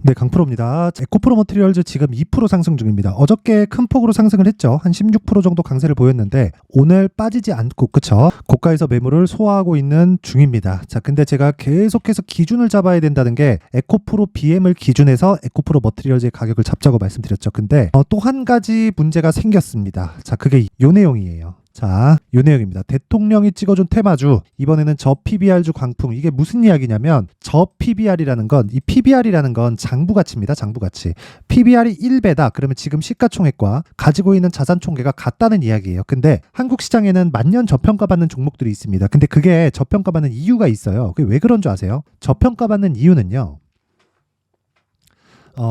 네, 강프로입니다. 에코프로 머티리얼즈 지금 2% 상승 중입니다. 어저께 큰 폭으로 상승을 했죠. 한 16% 정도 강세를 보였는데 오늘 빠지지 않고 그쵸? 고가에서 매물을 소화하고 있는 중입니다. 자, 근데 제가 계속해서 기준을 잡아야 된다는 게 에코프로 BM을 기준해서 에코프로 머티리얼즈의 가격을 잡자고 말씀드렸죠. 근데 또 한 가지 문제가 생겼습니다. 자, 그게 요 내용이에요. 자, 요 내용입니다. 대통령이 찍어준 테마주, 이번에는 저 PBR주 광풍. 이게 무슨 이야기냐면 저 PBR이라는 건, 이 PBR이라는 건 장부가치입니다. 장부가치. PBR이 1배다. 그러면 지금 시가총액과 가지고 있는 자산 총계가 같다는 이야기예요. 근데 한국 시장에는 만년 저평가받는 종목들이 있습니다. 근데 그게 저평가받는 이유가 있어요. 그게 왜 그런 줄 아세요? 저평가받는 이유는요.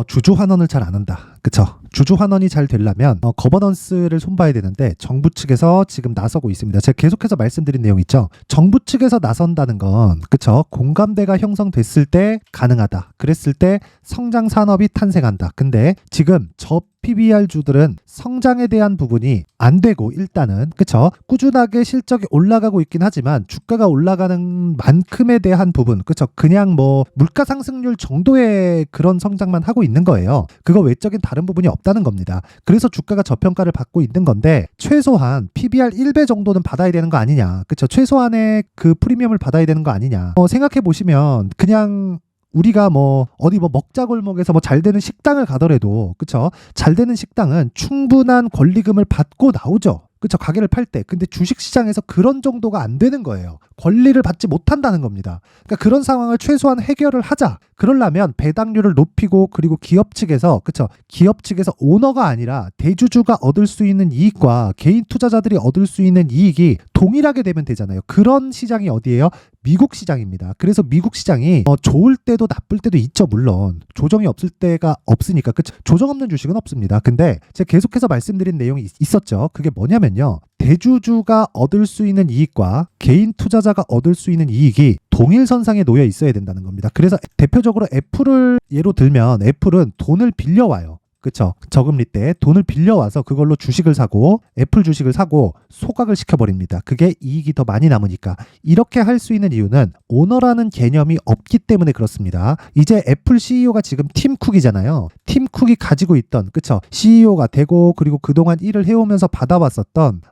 주주 환원을 잘 안 한다. 그쵸? 주주 환원이 잘 되려면 거버넌스를 손봐야 되는데 정부 측에서 지금 나서고 있습니다. 제가 계속해서 말씀드린 내용 있죠? 정부 측에서 나선다는 건 그쵸? 공감대가 형성됐을 때 가능하다. 그랬을 때 성장 산업이 탄생한다. 근데 지금 저 PBR주들은 성장에 대한 부분이 안 되고 일단은 그쵸? 꾸준하게 실적이 올라가고 있긴 하지만 주가가 올라가는 만큼에 대한 부분 그쵸? 그냥 뭐 물가 상승률 정도의 그런 성장만 하고 있는 거예요. 그거 외적인 다른 부분이 없다는 겁니다. 그래서 주가가 저평가를 받고 있는 건데 최소한 PBR 1배 정도는 받아야 되는 거 아니냐. 그쵸? 최소한의 그 프리미엄을 받아야 되는 거 아니냐. 생각해 보시면 그냥 우리가 뭐 어디 뭐 먹자골목에서 뭐 잘 되는 식당을 가더라도 그쵸? 잘 되는 식당은 충분한 권리금을 받고 나오죠. 그쵸? 가게를 팔 때. 근데 주식시장에서 그런 정도가 안 되는 거예요. 권리를 받지 못한다는 겁니다. 그러니까 그런 상황을 최소한 해결을 하자. 그러려면 배당률을 높이고 그리고 기업 측에서 그쵸? 기업 측에서 오너가 아니라 대주주가 얻을 수 있는 이익과 개인 투자자들이 얻을 수 있는 이익이 동일하게 되면 되잖아요. 그런 시장이 어디예요? 미국 시장입니다. 그래서 미국 시장이 좋을 때도 나쁠 때도 있죠. 물론 조정이 없을 때가 없으니까 그쵸? 조정 없는 주식은 없습니다. 근데 제가 계속해서 말씀드린 내용이 있었죠. 그게 뭐냐면요. 대주주가 얻을 수 있는 이익과 개인 투자자가 얻을 수 있는 이익이 동일선상에 놓여 있어야 된다는 겁니다. 그래서 대표적으로 애플을 예로 들면 애플은 돈을 빌려와요. 그쵸? 저금리 때 돈을 빌려와서 그걸로 주식을 사고 애플 주식을 사고 소각을 시켜버립니다. 그게 이익이 더 많이 남으니까. 이렇게 할 수 있는 이유는 오너라는 개념이 없기 때문에 그렇습니다. 이제 애플 CEO가 지금 팀 쿡이잖아요. 팀 쿡이 가지고 있던 그쵸? CEO가 되고 그리고 그동안 일을 해오면서 받아왔었던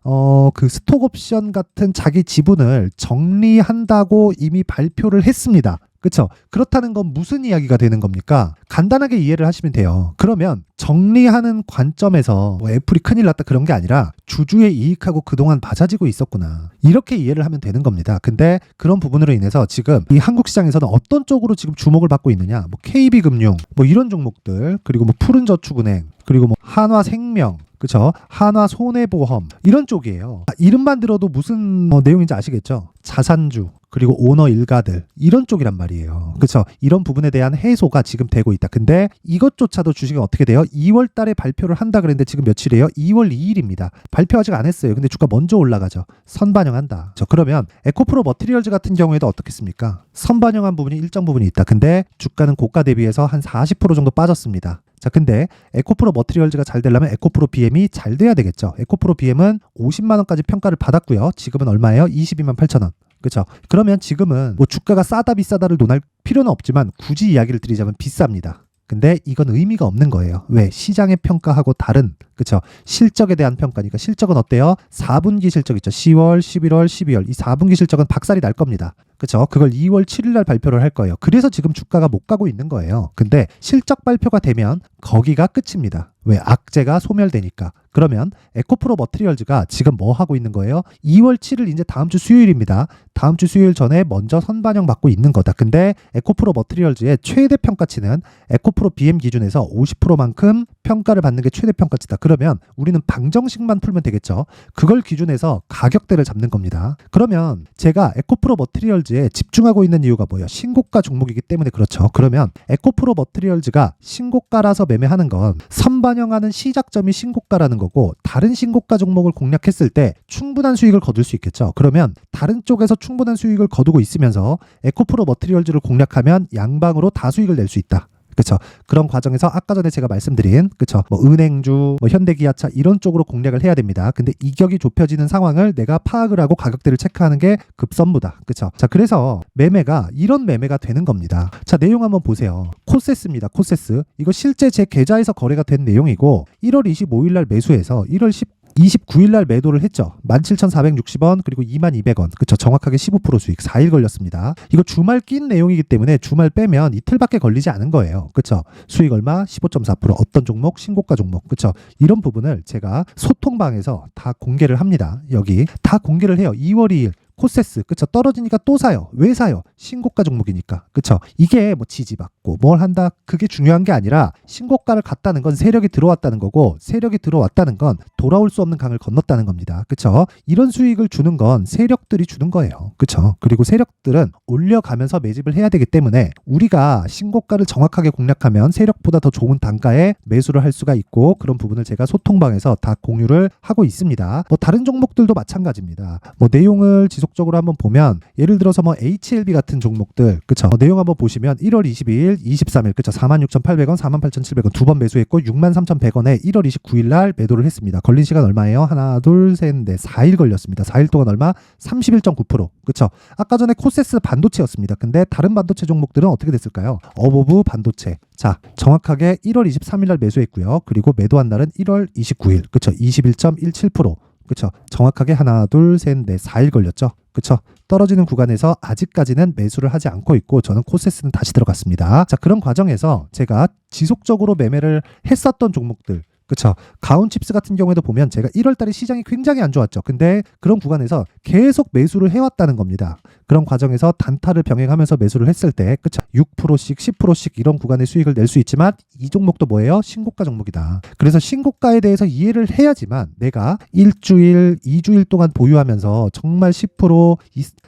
그 스톡옵션 같은 자기 지분을 정리한다고 이미 발표를 했습니다. 그쵸? 그렇다는 건 무슨 이야기가 되는 겁니까? 간단하게 이해를 하시면 돼요. 그러면 정리하는 관점에서 뭐 애플이 큰일 났다 그런 게 아니라 주주의 이익하고 그동안 맞아지고 있었구나. 이렇게 이해를 하면 되는 겁니다. 근데 그런 부분으로 인해서 지금 이 한국 시장에서는 어떤 쪽으로 지금 주목을 받고 있느냐? 뭐 KB금융, 뭐 이런 종목들, 그리고 뭐 푸른저축은행, 그리고 뭐 한화생명, 그쵸? 한화손해보험 이런 쪽이에요. 이름만 들어도 무슨 내용인지 아시겠죠? 자산주 그리고 오너 일가들 이런 쪽이란 말이에요. 그쵸? 이런 부분에 대한 해소가 지금 되고 있다. 근데 이것조차도 주식이 어떻게 돼요? 2월 달에 발표를 한다 그랬는데 지금 며칠이에요? 2월 2일입니다. 발표 아직 안 했어요. 근데 주가 먼저 올라가죠. 선반영한다. 그러면 에코프로 머티리얼즈 같은 경우에도 어떻겠습니까? 선반영한 부분이 일정 부분이 있다. 근데 주가는 고가 대비해서 한 40% 정도 빠졌습니다. 자, 근데 에코프로 머티리얼즈가 잘 되려면 에코프로 BM이 잘 돼야 되겠죠. 에코프로 BM은 50만 원까지 평가를 받았고요. 지금은 얼마예요? 22만 8천 원. 그렇죠. 그러면 지금은 뭐 주가가 싸다 비싸다를 논할 필요는 없지만 굳이 이야기를 드리자면 비쌉니다. 근데 이건 의미가 없는 거예요. 왜? 시장의 평가하고 다른 그쵸? 실적에 대한 평가니까. 실적은 어때요? 4분기 실적 있죠. 10월, 11월, 12월 이 4분기 실적은 박살이 날 겁니다. 그쵸? 그걸 2월 7일 날 발표를 할 거예요. 그래서 지금 주가가 못 가고 있는 거예요. 근데 실적 발표가 되면 거기가 끝입니다. 왜? 악재가 소멸되니까. 그러면 에코프로 머티리얼즈가 지금 뭐 하고 있는 거예요? 2월 7일 이제 다음 주 수요일입니다. 다음 주 수요일 전에 먼저 선반영 받고 있는 거다. 근데 에코프로 머티리얼즈의 최대 평가치는 에코프로 BM 기준에서 50%만큼 평가를 받는 게 최대 평가치다. 그러면 우리는 방정식만 풀면 되겠죠. 그걸 기준해서 가격대를 잡는 겁니다. 그러면 제가 에코프로 머티리얼즈에 집중하고 있는 이유가 뭐예요? 신고가 종목이기 때문에 그렇죠. 그러면 에코프로 머티리얼즈가 신고가라서 매매하는 건 선반영하는 시작점이 신고가라는 거고 다른 신고가 종목을 공략했을 때 충분한 수익을 거둘 수 있겠죠. 그러면 다른 쪽에서 충분한 수익을 거두고 있으면서 에코프로 머티리얼즈를 공략하면 양방으로 다 수익을 낼 수 있다. 그쵸? 그런 과정에서 아까 전에 제가 말씀드린 그쵸? 뭐 은행주, 뭐 현대기아차 이런 쪽으로 공략을 해야 됩니다. 근데 이격이 좁혀지는 상황을 내가 파악을 하고 가격대를 체크하는 게 급선무다. 그쵸? 자, 그래서 매매가 이런 매매가 되는 겁니다. 자, 내용 한번 보세요. 코세스입니다. 코세스. 이거 실제 제 계좌에서 거래가 된 내용이고 1월 25일 날 매수해서 1월 29일 날 매도를 했죠. 17,460원 그리고 22,200원. 그쵸? 정확하게 15% 수익 4일 걸렸습니다. 이거 주말 낀 내용이기 때문에 주말 빼면 이틀밖에 걸리지 않은 거예요. 그쵸? 수익 얼마? 15.4%. 어떤 종목? 신고가 종목. 그쵸? 이런 부분을 제가 소통방에서 다 공개를 합니다. 여기 다 공개를 해요. 2월 2일 코세스, 그쵸? 떨어지니까 또 사요. 왜 사요? 신고가 종목이니까. 그쵸? 이게 뭐 지지받고 뭘 한다, 그게 중요한 게 아니라 신고가를 갔다는 건 세력이 들어왔다는 거고, 세력이 들어왔다는 건 돌아올 수 없는 강을 건넜다는 겁니다. 그쵸? 이런 수익을 주는 건 세력들이 주는 거예요. 그쵸? 그리고 세력들은 올려가면서 매집을 해야 되기 때문에 우리가 신고가를 정확하게 공략하면 세력보다 더 좋은 단가에 매수를 할 수가 있고, 그런 부분을 제가 소통방에서 다 공유를 하고 있습니다. 뭐 다른 종목들도 마찬가지입니다. 뭐 내용을 지속적으로 한번 보면, 예를 들어서 뭐 HLB 같은 종목들, 그쵸? 내용 한번 보시면 1월 22일, 23일, 그쵸? 46,800원, 48,700원 두 번 매수했고 63,100원에 1월 29일 날 매도를 했습니다. 걸린 시간 얼마예요? 하나, 둘, 셋, 넷, 4일 걸렸습니다. 4일 동안 얼마? 31.9%. 그쵸? 아까 전에 코세스 반도체였습니다. 근데 다른 반도체 종목들은 어떻게 됐을까요? 어보브 반도체. 자, 정확하게 1월 23일 날 매수했고요. 그리고 매도한 날은 1월 29일. 그쵸? 21.17%. 그쵸? 정확하게 하나, 둘, 셋, 넷, 4일 걸렸죠? 그쵸? 떨어지는 구간에서 아직까지는 매수를 하지 않고 있고, 저는 코세스는 다시 들어갔습니다. 자, 그런 과정에서 제가 지속적으로 매매를 했었던 종목들, 그쵸? 가온칩스 같은 경우에도 보면 제가 1월달에 시장이 굉장히 안 좋았죠. 근데 그런 구간에서 계속 매수를 해왔다는 겁니다. 그런 과정에서 단타를 병행하면서 매수를 했을 때, 그쵸? 6%씩 10%씩 이런 구간의 수익을 낼 수 있지만, 이 종목도 뭐예요? 신고가 종목이다. 그래서 신고가에 대해서 이해를 해야지만 내가 일주일, 2주일 동안 보유하면서 정말 10%,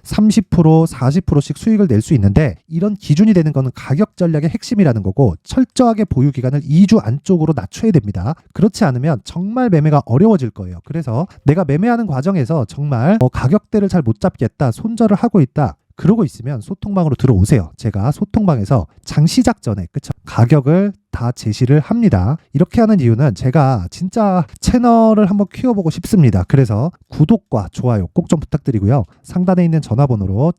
30%, 40%씩 수익을 낼 수 있는데, 이런 기준이 되는 거는 가격 전략의 핵심이라는 거고, 철저하게 보유 기간을 2주 안쪽으로 낮춰야 됩니다. 그렇지 않으면 정말 매매가 어려워질 거예요. 그래서 내가 매매하는 과정에서 정말 가격대를 잘 못 잡겠다, 손절을 하고 있다, 그러고 있으면 소통방으로 들어오세요. 제가 소통방에서 장 시작 전에, 그쵸? 가격을 다 제시를 합니다. 이렇게 하는 이유는 제가 진짜 채널을 한번 키워보고 싶습니다. 그래서 구독과 좋아요 꼭 좀 부탁드리고요. 상단에 있는 전화번호로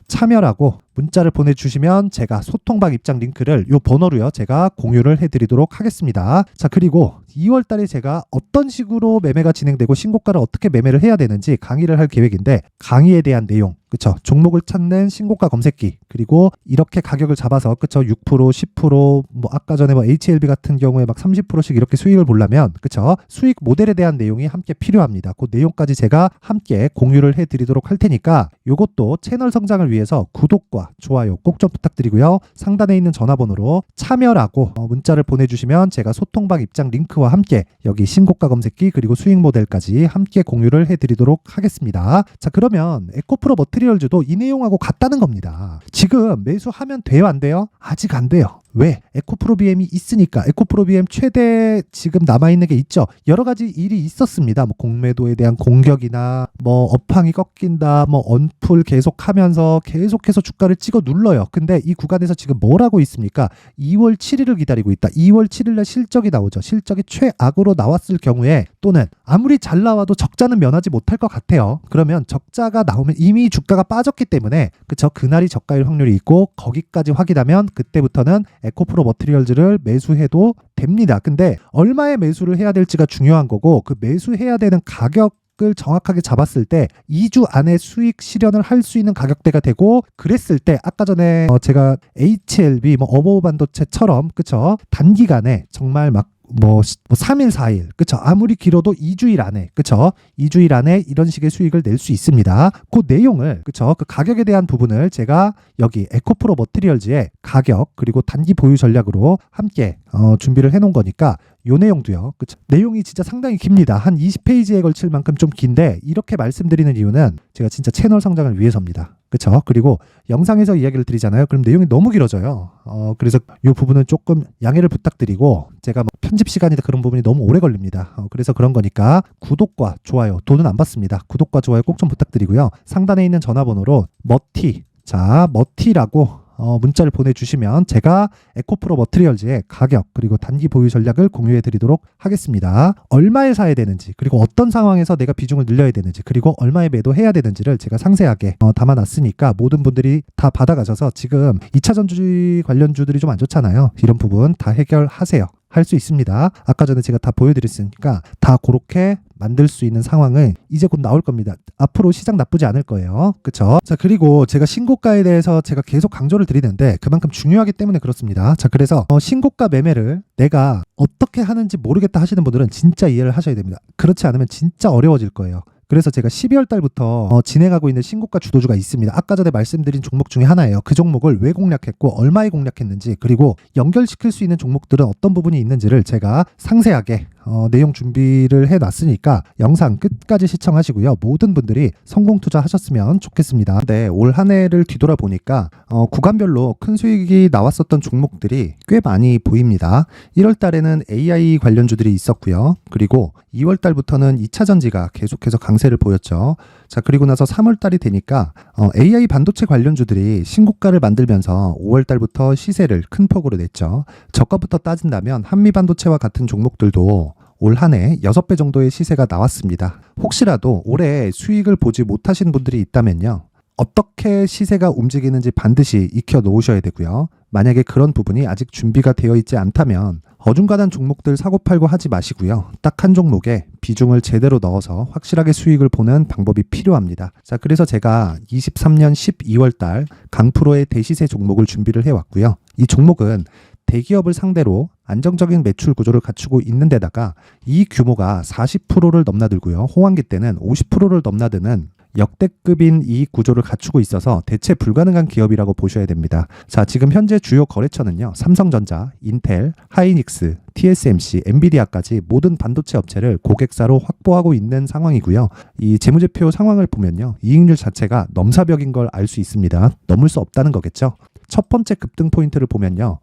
참여라고 문자를 보내주시면 제가 소통방 입장 링크를 요 번호로요, 제가 공유를 해드리도록 하겠습니다. 자, 그리고 2월 달에 제가 어떤 식으로 매매가 진행되고 신고가를 어떻게 매매를 해야 되는지 강의를 할 계획인데, 강의에 대한 내용, 그쵸? 종목을 찾는 신고가 검색기, 그리고 이렇게 가격을 잡아서, 그쵸? 6%, 10%, 뭐 아까 전에 뭐 HLB 같은 경우에 막 30%씩 이렇게 수익을 보려면, 그쵸? 수익 모델에 대한 내용이 함께 필요합니다. 그 내용까지 제가 함께 공유를 해드리도록 할 테니까, 요것도 채널 성장을 위해서 구독과 좋아요 꼭 좀 부탁드리고요. 상단에 있는 전화번호로 참여라고 문자를 보내주시면 제가 소통방 입장 링크와 함께 여기 신고가 검색기 그리고 수익 모델까지 함께 공유를 해드리도록 하겠습니다. 자, 그러면 에코프로 머티리얼즈도 이 내용하고 같다는 겁니다. 지금 매수하면 돼요, 안 돼요? 아직 안 돼요. 왜? 에코프로 BM이 있으니까. 에코프로 BM 최대 지금 남아있는 게 있죠. 여러 가지 일이 있었습니다. 뭐 공매도에 대한 공격이나 뭐 업황이 꺾인다, 뭐 언풀 계속하면서 계속해서 주가를 찍어 눌러요. 근데 이 구간에서 지금 뭘 하고 있습니까? 2월 7일을 기다리고 있다. 2월 7일날 실적이 나오죠. 실적이 최악으로 나왔을 경우에, 또는 아무리 잘 나와도 적자는 면하지 못할 것 같아요. 그러면 적자가 나오면 이미 주가가 빠졌기 때문에, 그쵸? 그날이 저가일 확률이 있고, 거기까지 확인하면 그때부터는 에코프로 머티리얼즈를 매수해도 됩니다. 근데 얼마에 매수를 해야 될지가 중요한 거고, 그 매수해야 되는 가격을 정확하게 잡았을 때 2주 안에 수익 실현을 할 수 있는 가격대가 되고, 그랬을 때 아까 전에 제가 HLB 뭐 어보브 반도체처럼, 그쵸? 단기간에 정말 막 3일, 4일, 그쵸? 아무리 길어도 2주일 안에, 그쵸? 2주일 안에 이런 식의 수익을 낼 수 있습니다. 그 내용을, 그쵸? 그 가격에 대한 부분을 제가 여기 에코프로 머티리얼즈의 가격 그리고 단기 보유 전략으로 함께 준비를 해놓은 거니까, 요 내용도요, 그쵸? 내용이 진짜 상당히 깁니다. 한 20페이지에 걸칠 만큼 좀 긴데, 이렇게 말씀드리는 이유는 제가 진짜 채널 성장을 위해서입니다. 그쵸? 그리고 영상에서 이야기를 드리잖아요. 그럼 내용이 너무 길어져요. 그래서 이 부분은 조금 양해를 부탁드리고, 제가 뭐 편집 시간이다 그런 부분이 너무 오래 걸립니다. 그래서 그런 거니까 구독과 좋아요, 돈은 안 받습니다. 구독과 좋아요 꼭 좀 부탁드리고요. 상단에 있는 전화번호로 머티라고 문자를 보내주시면 제가 에코프로 머트리얼즈의 가격 그리고 단기 보유 전략을 공유해 드리도록 하겠습니다. 얼마에 사야 되는지 그리고 어떤 상황에서 내가 비중을 늘려야 되는지 그리고 얼마에 매도해야 되는지를 제가 상세하게 담아놨으니까 모든 분들이 다 받아가셔서 지금 2차 전지 관련주들이 좀 안 좋잖아요. 이런 부분 다 해결하세요. 할 수 있습니다. 아까 전에 제가 다 보여드렸으니까 다 그렇게 만들 수 있는 상황은 이제 곧 나올 겁니다. 앞으로 시장 나쁘지 않을 거예요. 그쵸? 자, 그리고 제가 신고가에 대해서 제가 계속 강조를 드리는데 그만큼 중요하기 때문에 그렇습니다. 자, 그래서 신고가 매매를 내가 어떻게 하는지 모르겠다 하시는 분들은 진짜 이해를 하셔야 됩니다. 그렇지 않으면 진짜 어려워질 거예요. 그래서 제가 12월 달부터 진행하고 있는 신고가 주도주가 있습니다. 아까 전에 말씀드린 종목 중에 하나예요. 그 종목을 왜 공략했고 얼마에 공략했는지 그리고 연결시킬 수 있는 종목들은 어떤 부분이 있는지를 제가 상세하게 내용 준비를 해놨으니까 영상 끝까지 시청하시고요. 모든 분들이 성공 투자하셨으면 좋겠습니다. 네, 올 한 해를 뒤돌아보니까 구간별로 큰 수익이 나왔었던 종목들이 꽤 많이 보입니다. 1월 달에는 AI 관련주들이 있었고요. 그리고 2월 달부터는 2차 전지가 계속해서 강세를 보였죠. 자, 그리고 나서 3월 달이 되니까 AI 반도체 관련주들이 신고가를 만들면서 5월 달부터 시세를 큰 폭으로 냈죠. 저가부터 따진다면 한미 반도체와 같은 종목들도 올 한 해 6배 정도의 시세가 나왔습니다. 혹시라도 올해 수익을 보지 못하신 분들이 있다면요. 어떻게 시세가 움직이는지 반드시 익혀 놓으셔야 되고요. 만약에 그런 부분이 아직 준비가 되어 있지 않다면 어중간한 종목들 사고팔고 하지 마시고요. 딱 한 종목에 비중을 제대로 넣어서 확실하게 수익을 보는 방법이 필요합니다. 자, 그래서 제가 23년 12월 달 강프로의 대시세 종목을 준비를 해왔고요. 이 종목은 대기업을 상대로 안정적인 매출 구조를 갖추고 있는 데다가 이 규모가 40%를 넘나들고요. 호황기 때는 50%를 넘나드는 역대급인 이익 구조를 갖추고 있어서 대체 불가능한 기업이라고 보셔야 됩니다. 자, 지금 현재 주요 거래처는요. 삼성전자, 인텔, 하이닉스, TSMC, 엔비디아까지 모든 반도체 업체를 고객사로 확보하고 있는 상황이고요. 이 재무제표 상황을 보면요. 이익률 자체가 넘사벽인 걸 알 수 있습니다. 넘을 수 없다는 거겠죠. 첫 번째 급등 포인트를 보면요.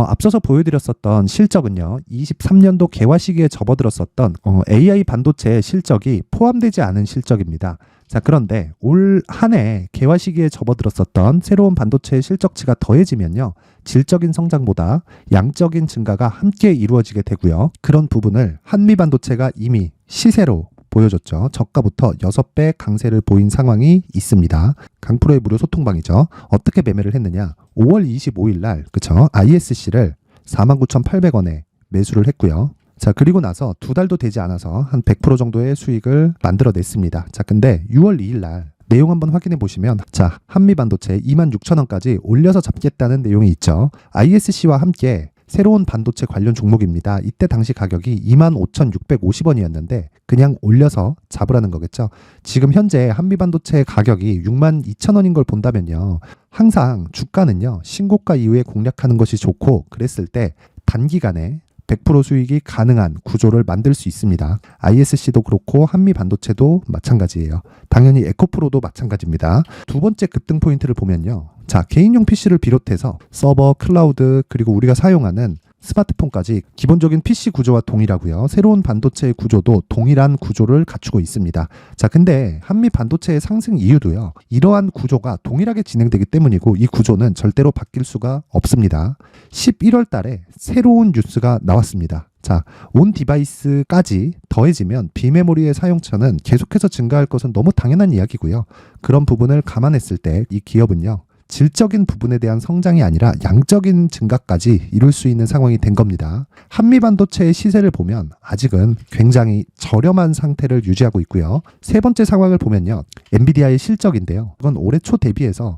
앞서서 보여드렸었던 실적은요. 23년도 개화 시기에 접어들었었던 AI 반도체의 실적이 포함되지 않은 실적입니다. 자, 그런데 올 한 해 개화 시기에 접어들었었던 새로운 반도체의 실적치가 더해지면요. 질적인 성장보다 양적인 증가가 함께 이루어지게 되고요. 그런 부분을 한미 반도체가 이미 시세로 보여줬죠. 저가부터 6배 강세를 보인 상황이 있습니다. 강프로의 무료 소통방이죠. 어떻게 매매를 했느냐. 5월 25일 날 그쵸? ISC를 49,800원에 매수를 했고요. 자, 그리고 나서 2달도 되지 않아서 한 100% 정도의 수익을 만들어냈습니다. 자, 근데 6월 2일 날 내용 한번 확인해 보시면 자, 한미반도체 26,000원까지 올려서 잡겠다는 내용이 있죠. ISC와 함께 새로운 반도체 관련 종목입니다. 이때 당시 가격이 25,650원이었는데 그냥 올려서 잡으라는 거겠죠. 지금 현재 한미반도체 가격이 62,000원인 걸 본다면요. 항상 주가는요. 신고가 이후에 공략하는 것이 좋고 그랬을 때 단기간에 100% 수익이 가능한 구조를 만들 수 있습니다. ISC도 그렇고 한미 반도체도 마찬가지예요. 당연히 에코프로도 마찬가지입니다. 두 번째 급등 포인트를 보면요. 자, 개인용 PC를 비롯해서 서버, 클라우드, 그리고 우리가 사용하는 스마트폰까지 기본적인 PC 구조와 동일하고요. 새로운 반도체의 구조도 동일한 구조를 갖추고 있습니다. 자, 근데 한미 반도체의 상승 이유도요. 이러한 구조가 동일하게 진행되기 때문이고 이 구조는 절대로 바뀔 수가 없습니다. 11월 달에 새로운 뉴스가 나왔습니다. 자, 온 디바이스까지 더해지면 비메모리의 사용처는 계속해서 증가할 것은 너무 당연한 이야기고요. 그런 부분을 감안했을 때 이 기업은요. 질적인 부분에 대한 성장이 아니라 양적인 증가까지 이룰 수 있는 상황이 된 겁니다. 한미 반도체의 시세를 보면 아직은 굉장히 저렴한 상태를 유지하고 있고요. 세 번째 상황을 보면요. 엔비디아의 실적인데요. 그건 올해 초 대비해서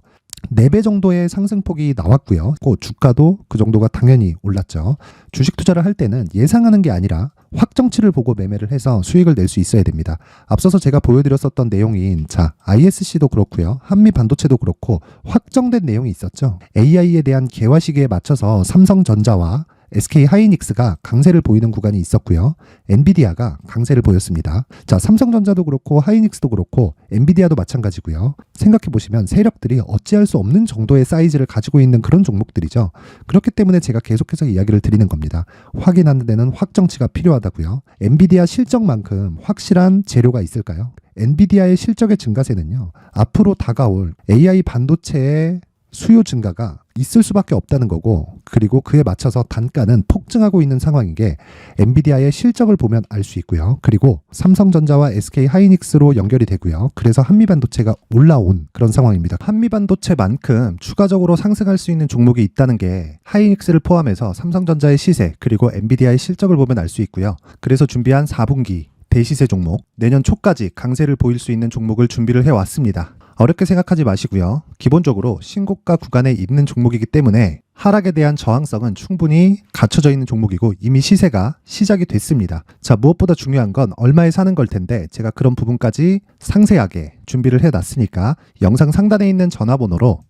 4배 정도의 상승폭이 나왔고요. 주가도 그 정도가 당연히 올랐죠. 주식 투자를 할 때는 예상하는 게 아니라 확정치를 보고 매매를 해서 수익을 낼 수 있어야 됩니다. 앞서서 제가 보여드렸었던 내용인 자, ISC도 그렇고요. 한미 반도체도 그렇고 확정된 내용이 있었죠. AI에 대한 개화 시기에 맞춰서 삼성전자와 SK 하이닉스가 강세를 보이는 구간이 있었고요. 엔비디아가 강세를 보였습니다. 자, 삼성전자도 그렇고 하이닉스도 그렇고 엔비디아도 마찬가지고요. 생각해 보시면 세력들이 어찌할 수 없는 정도의 사이즈를 가지고 있는 그런 종목들이죠. 그렇기 때문에 제가 계속해서 이야기를 드리는 겁니다. 확인하는 데는 확정치가 필요하다고요. 엔비디아 실적만큼 확실한 재료가 있을까요? 엔비디아의 실적의 증가세는요. 앞으로 다가올 AI 반도체의 수요 증가가 있을 수밖에 없다는 거고, 그리고 그에 맞춰서 단가는 폭증하고 있는 상황인 게 엔비디아의 실적을 보면 알 수 있고요. 그리고 삼성전자와 SK 하이닉스로 연결이 되고요. 그래서 한미반도체가 올라온 그런 상황입니다. 한미반도체만큼 추가적으로 상승할 수 있는 종목이 있다는 게 하이닉스를 포함해서 삼성전자의 시세 그리고 엔비디아의 실적을 보면 알 수 있고요. 그래서 준비한 4분기 대시세 종목, 내년 초까지 강세를 보일 수 있는 종목을 준비를 해왔습니다. 어렵게 생각하지 마시고요. 기본적으로 신고가 구간에 있는 종목이기 때문에 하락에 대한 저항성은 충분히 갖춰져 있는 종목이고 이미 시세가 시작이 됐습니다. 자, 무엇보다 중요한 건 얼마에 사는 걸 텐데 제가 그런 부분까지 상세하게 준비를 해놨으니까 영상 상단에 있는 전화번호로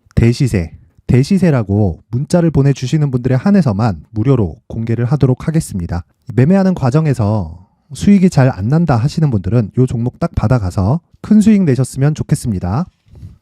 대시세라고 문자를 보내주시는 분들에 한해서만 무료로 공개를 하도록 하겠습니다. 매매하는 과정에서 수익이 잘 안 난다 하시는 분들은 이 종목 딱 받아가서 큰 수익 내셨으면 좋겠습니다.